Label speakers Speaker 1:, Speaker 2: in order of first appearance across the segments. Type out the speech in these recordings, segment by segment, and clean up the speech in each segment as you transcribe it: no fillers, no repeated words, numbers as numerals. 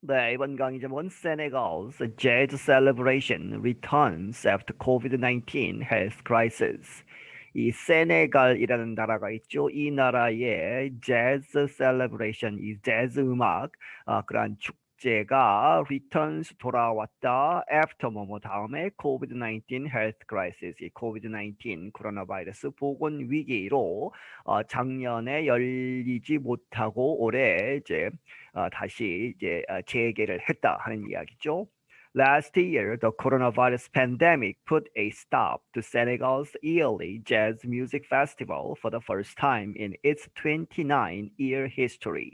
Speaker 1: 네, 이번 강의 제목은 Senegal's Jazz Celebration Returns After COVID-19 Health Crisis. 이 세네갈이라는 나라가 있죠. 이 나라의 재즈 셀레브레이션, 이 재즈 음악, 그러한 축제가 returns 돌아왔다. after 뭐뭐 다음에 COVID-19 health crisis, 이 COVID-19 코로나 바이러스 보건 위기로 작년에 열리지 못하고 올해 이제 다시 이제 재개를 했다 하는 이야기죠. Last year, the coronavirus pandemic put a stop to Senegal's yearly jazz music festival for the first time in its 29-year history.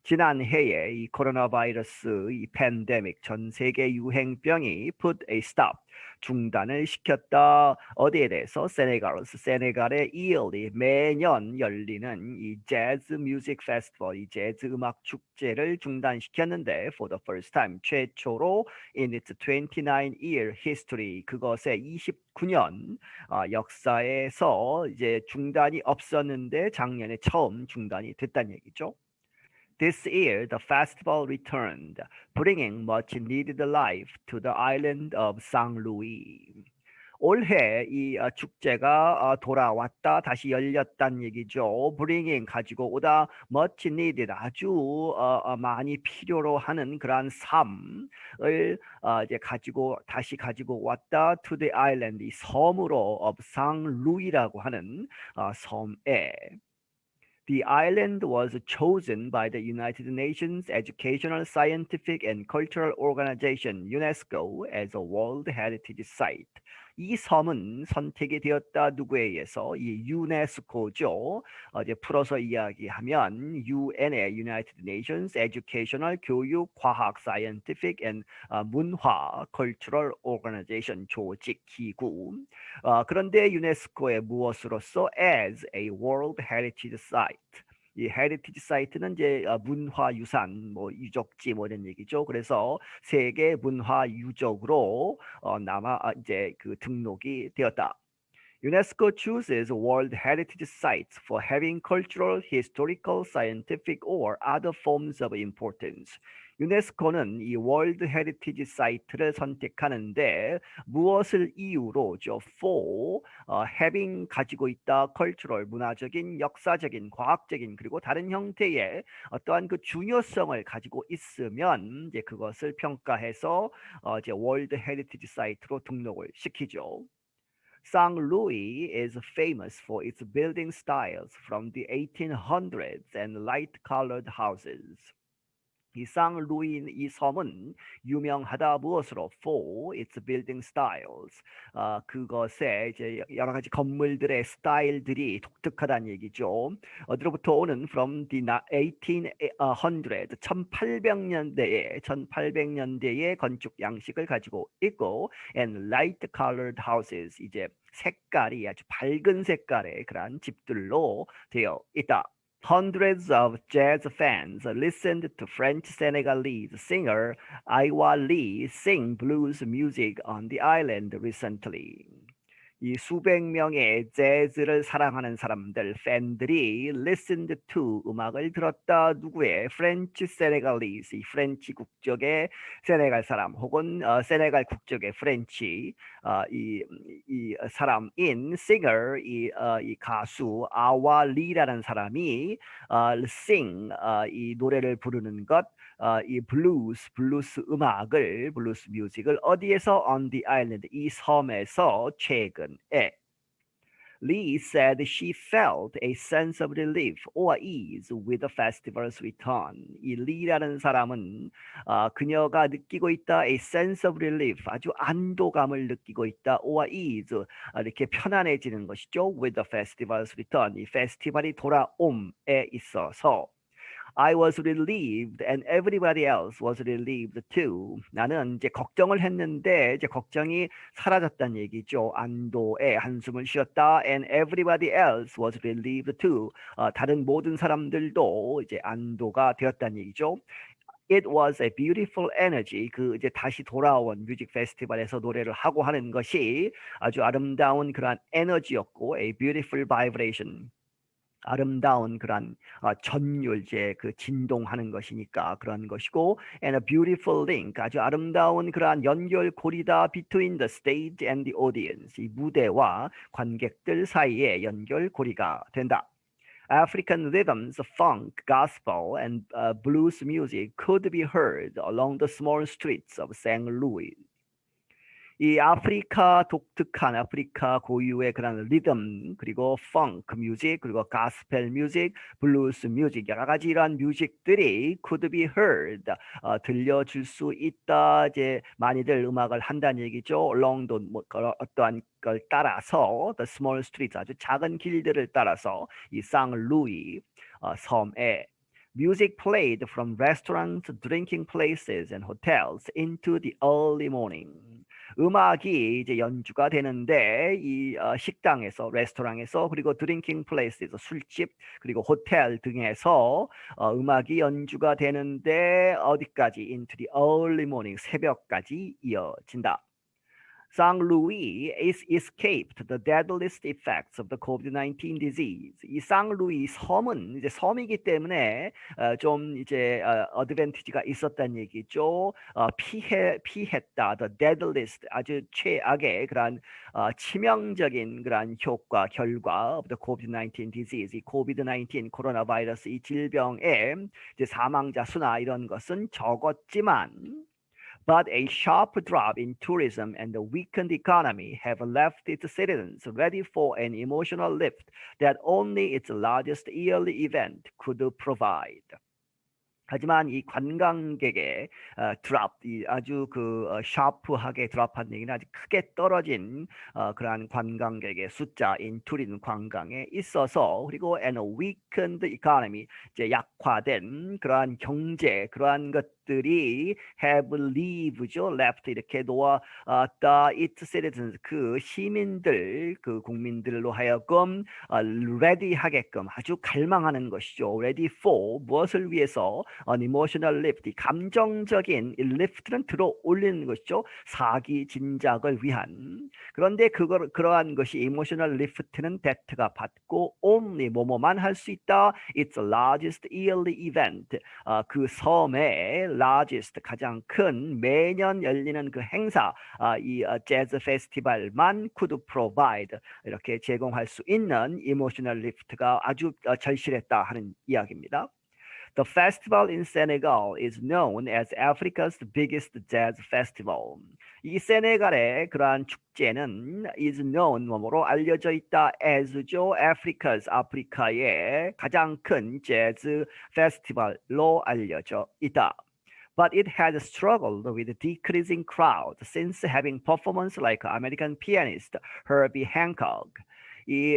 Speaker 1: 지난해에 이 코로나 바이러스 이 팬데믹 전 세계 유행병이 put a stop 중단을 시켰다. 어디에 대해서? 세네갈의 yearly 매년 열리는 이 재즈 뮤직 페스티벌, 이 재즈 음악 축제를 중단시켰는데 for the first time 최초로 in its 29-year history 그것의 29년 역사에서 이제 중단이 없었는데 작년에 처음 중단이 됐다는 얘기죠. This year, the festival returned, bringing much needed life to the island of Saint Louis. 올해 이 축제가 돌아왔다, 다시 열렸다는 얘기죠. Bringing 가지고 오다, much needed 아주 많이 필요로 하는 그러한 삶을 이제 다시 가지고 왔다. To the island, 이 섬으로 of Saint Louis라고 하는 섬에. The island was chosen by the United Nations Educational, Scientific and Cultural Organization (UNESCO) as a World Heritage Site. 이 섬은 선택이 되었다. 누구에 의해서? 이 유네스코죠. 이제 풀어서 이야기하면 UN의 United Nations Educational, 교육, 과학, Scientific and 문화, Cultural Organization, 조직, 기구. 그런데 유네스코의 무엇으로서? As a World Heritage Site. 이 헤리티지 사이트는 이제 문화유산, 뭐 유적지 뭐 이런 얘기죠. 그래서 세계 문화유적으로 이제 그 등록이 되었다. UNESCO chooses World Heritage Sites for having cultural, historical, scientific or other forms of importance. 유네스코는 이 월드 헤리티지 사이트를 선택하는데 무엇을 이유로죠? For having 가지고 있다 cultural 문화적인, 역사적인, 과학적인 그리고 다른 형태의 어떠한 그 중요성을 가지고 있으면 이제 그것을 평가해서 이제 월드 헤리티지 사이트로 등록을 시키죠. St. Louis is famous for its building styles from the 1800s and light-colored houses. 이 상루이 이 섬은 유명하다 무엇으로? For its building styles. 그것에 이제 여러 가지 건물들의 스타일들이 독특하다는 얘기죠. 어디로부터 오는? From the 1800, 1800년대의 건축 양식을 가지고 있고, and light-colored houses. 이제 색깔이 아주 밝은 색깔의 그런 집들로 되어 있다. Hundreds of jazz fans listened to French Senegalese singer Iwa Lee sing blues music on the island recently. 이 수백 명의 재즈를 사랑하는 사람들, 팬들이 listened to 음악을 들었다. 누구의? French Senegalese, 이 프렌치 국적의 세네갈 사람 혹은 세네갈 국적의 프렌치 이 사람인 singer 이 가수 아와 리라는 사람이 sing 이 노래를 부르는 것 이 블루스 음악을 블루스 뮤직을 어디에서? On the island 이 섬에서 최근에. Lee said she felt a sense of relief or ease with the festival's return. 이 리라는 사람은 그녀가 느끼고 있다 a sense of relief 아주 안도감을 느끼고 있다 or ease 이렇게 편안해지는 것이죠. with the festival's return 이 페스티벌이 돌아옴에 있어서. I was relieved and everybody else was relieved too. 나는 이제 걱정을 했는데 이제 걱정이 사라졌다는 얘기죠. 안도에 한숨을 쉬었다. And everybody else was relieved too. 다른 모든 사람들도 이제 안도가 되었다는 얘기죠. It was a beautiful energy. 그 이제 다시 돌아온 뮤직 페스티벌에서 노래를 하고 하는 것이 아주 아름다운 그러한 에너지였고, a beautiful vibration. 아름다운 그런 전율제 그 진동하는 것이니까 그런 것이고 and a beautiful link 아주 아름다운 그러한 연결고리다 between the stage and the audience 이 무대와 관객들 사이에 연결고리가 된다. African rhythms, funk, gospel, and blues music could be heard along the small streets of St. Louis. 이 아프리카 독특한 아프리카 고유의 그런 리듬 그리고 펑크 뮤직 그리고 가스펠 뮤직 블루스 뮤직 여러 가지 이러한 뮤직들이 could be heard 들려줄 수 있다 이제 많이들 음악을 한다는 얘기죠. along the 어떠한 걸 따라서 the small streets 아주 작은 길들을 따라서 이 상루이 섬에 Music played from restaurants, drinking places, and hotels into the early morning. 음악이 이제 연주가 되는데 이 식당에서, 레스토랑에서 그리고 드링킹 플레이스에서 술집 그리고 호텔 등에서 음악이 연주가 되는데 어디까지? Into the early morning 새벽까지 이어진다. St. Louis is escaped the deadliest effects of the COVID-19 disease. 이 상루이 섬은 이제 섬이기 때문에 좀 이제 어드밴티지가 있었다는 얘기죠. 피했다. The deadliest 아주 최악의 그런 치명적인 그런 효과 결과 of the COVID-19 disease. 이 COVID-19 코로나바이러스 이 질병의 이제 사망자 수나 이런 것은 적었지만 But a sharp drop in tourism and the weakened economy have left its citizens ready for an emotional lift that only its largest yearly event could provide. 하지만 이 관광객의 드랍, 아주 그 샤프하게 드랍한 얘기는 아주 크게 떨어진 그러한 관광객의 숫자인 투린 관광에 있어서 그리고 and a weakened economy, 이제 약화된 그러한 경제, 그러한 것들이 have leave죠, left 이렇게 놓았다 its citizens 그 시민들, 그 국민들로 하여금 ready 하게끔 아주 갈망하는 것이죠. ready for 무엇을 위해서? An emotional lift, 감정적인 lift는 들어 올리는 것이죠. 사기 진작을 위한. 그런데 그러한 것이 emotional lift는 that가 받고 only 뭐뭐만 할 수 있다. It's the largest yearly event. 그 섬의 largest 가장 큰 매년 열리는 그 행사, 이 재즈 페스티벌만 could provide 이렇게 제공할 수 있는 emotional lift가 아주 절실했다 하는 이야기입니다. The festival in Senegal is known as Africa's biggest jazz festival. 이 세네갈의 그러한 축제는 is known 뭐뭐로 알려져 있다 as죠. 아프리카의 가장 큰 재즈 페스티벌로 알려져 있다. But it has struggled with decreasing crowd since having performance like American pianist Herbie Hancock.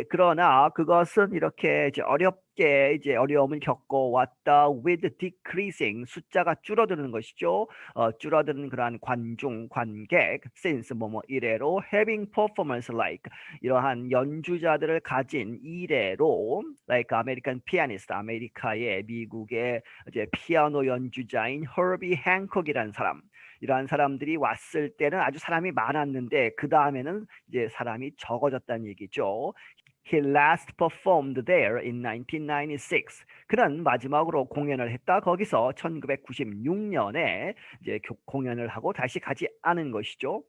Speaker 1: 그러나 그것은 이렇게 이제 어렵게 이제 어려움을 겪어왔다 with decreasing 숫자가 줄어드는 것이죠. 줄어드는 그러한 관객 since 뭐뭐 이래로 having performance like 이러한 연주자들을 가진 이래로 like American pianist 아메리카의 미국의 이제 피아노 연주자인 Herbie Hancock이라는 사람. 이러한 사람들이 왔을 때는 아주 사람이 많았는데 그 다음에는 이제 사람이 적어졌다는 얘기죠. He last performed there in 1996. 그는 마지막으로 공연을 했다. 거기서 1996년에 이제 공연을 하고 다시 가지 않은 것이죠.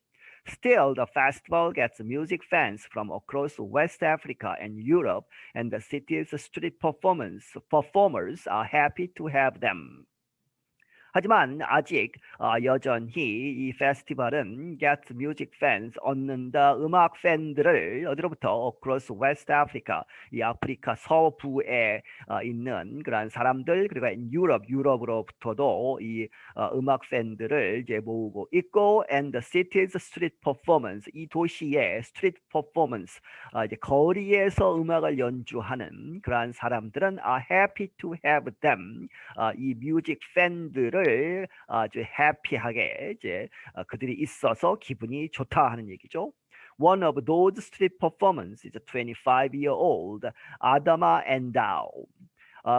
Speaker 1: Still, the festival gets music fans from across West Africa and Europe, and the city's street performers are happy to have them. 하지만 아직 여전히 이 페스티벌은 gets music fans 얻는다 음악 팬들을 어디로부터 across West Africa 이 아프리카 서부에 있는 그런 사람들 그리고 유럽으로부터도 이 음악 팬들을 이제 모으고 있고 and the city's street performance 이 도시의 street performance 이제 거리에서 음악을 연주하는 그런 사람들은 are happy to have them 이 뮤직 팬들을 아주 해피하게 이제 그들이 있어서 기분이 좋다 하는 얘기죠. One of those street performers is a 25-year-old 아다마 엔다우.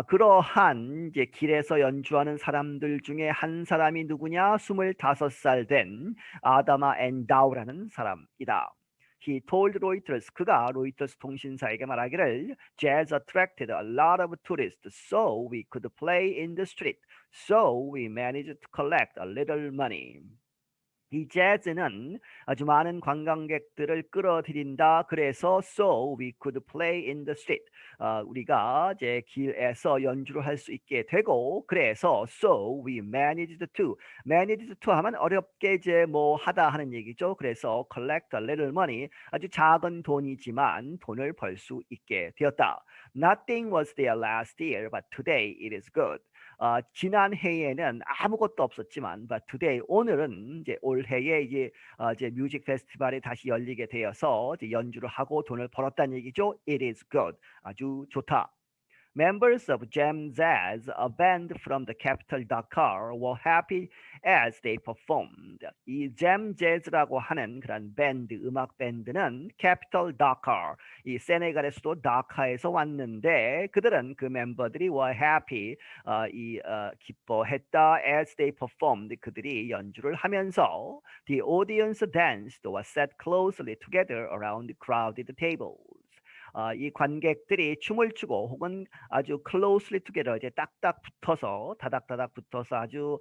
Speaker 1: 그러한 이제 길에서 연주하는 사람들 중에 한 사람이 누구냐? 25살 된 아다마 엔다우라는 사람이다. He told Reuters, 그가 로이터스 통신사에게 말하기를 Jazz attracted a lot of tourists, so we could play in the street. So we managed to collect a little money. 이 재즈는 아주 많은 관광객들을 끌어들인다. 그래서 so we could play in the street. 우리가 이제 길에서 연주를 할 수 있게 되고 그래서 so we managed to 하면 어렵게 이제 뭐 하다 하는 얘기죠. 그래서 collect a little money 아주 작은 돈이지만 돈을 벌 수 있게 되었다. Nothing was there last year, but today it is good. 지난 해에는 아무것도 없었지만, but today 오늘은 이제 올해에 이제 뮤직 페스티벌이 다시 열리게 되어서 이제 연주를 하고 돈을 벌었다는 얘기죠. It is good. 아주 좋다. Members of Jam Jazz, a band from the capital Dakar, were happy as they performed. 이 Jam Jazz라고 하는 그런 밴드, 음악 밴드는 capital Dakar, 이 세네갈의 수도 다카에서 왔는데 그들은 그 멤버들이 were happy, 기뻐했다 as they performed. 그들이 연주를 하면서 the audience danced or sat closely together around crowded tables. 이 관객들이 춤을 추고 혹은 아주 closely together 이제 딱딱 붙어서 다닥다닥 붙어서 아주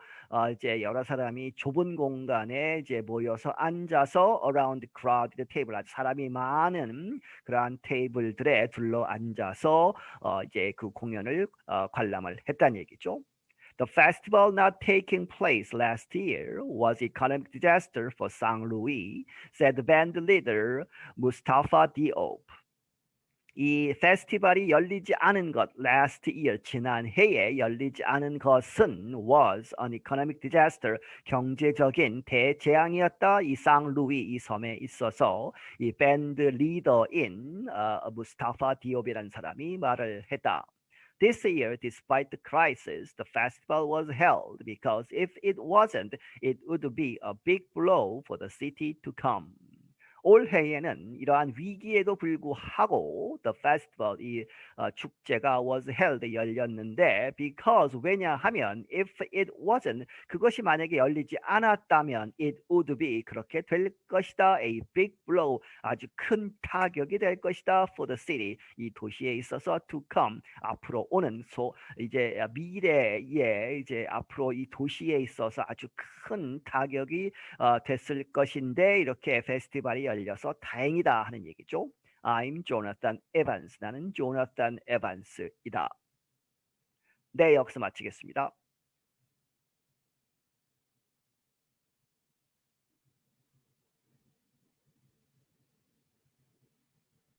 Speaker 1: 이제 여러 사람이 좁은 공간에 이제 모여서 앉아서 around the crowded table 아주 사람이 많은 그러한 테이블들에 둘러 앉아서 이제 그 공연을 관람을 했다는 얘기죠. The festival not taking place last year was economic disaster for Saint Louis, said band leader Mustafa Diop. 이 페스티벌이 열리지 않은 것, last year, 지난 해에 열리지 않은 것은 was an economic disaster, 경제적인 대재앙이었다. 이 상루이, 이 섬에 있어서 이 밴드 리더인 무스타파 디옵이라는 사람이 말을 했다. This year, despite the crisis, the festival was held because if it wasn't, it would be a big blow for the city to come. 올해에는 이러한 위기에도 불구하고 the festival 이 축제가 was held 열렸는데 because 왜냐하면 if it wasn't 그것이 만약에 열리지 않았다면 it would be 그렇게 될 것이다 a big blow 아주 큰 타격이 될 것이다 for the city 이 도시에 있어서 to come 앞으로 오는 이제 미래에 이제 앞으로 이 도시에 있어서 아주 큰 타격이 됐을 것인데 이렇게 페스티벌이 열려서 다행이다 하는 얘기죠. I'm Jonathan Evans. 나는 조나탄 에반스이다. 네, 여기서 마치겠습니다.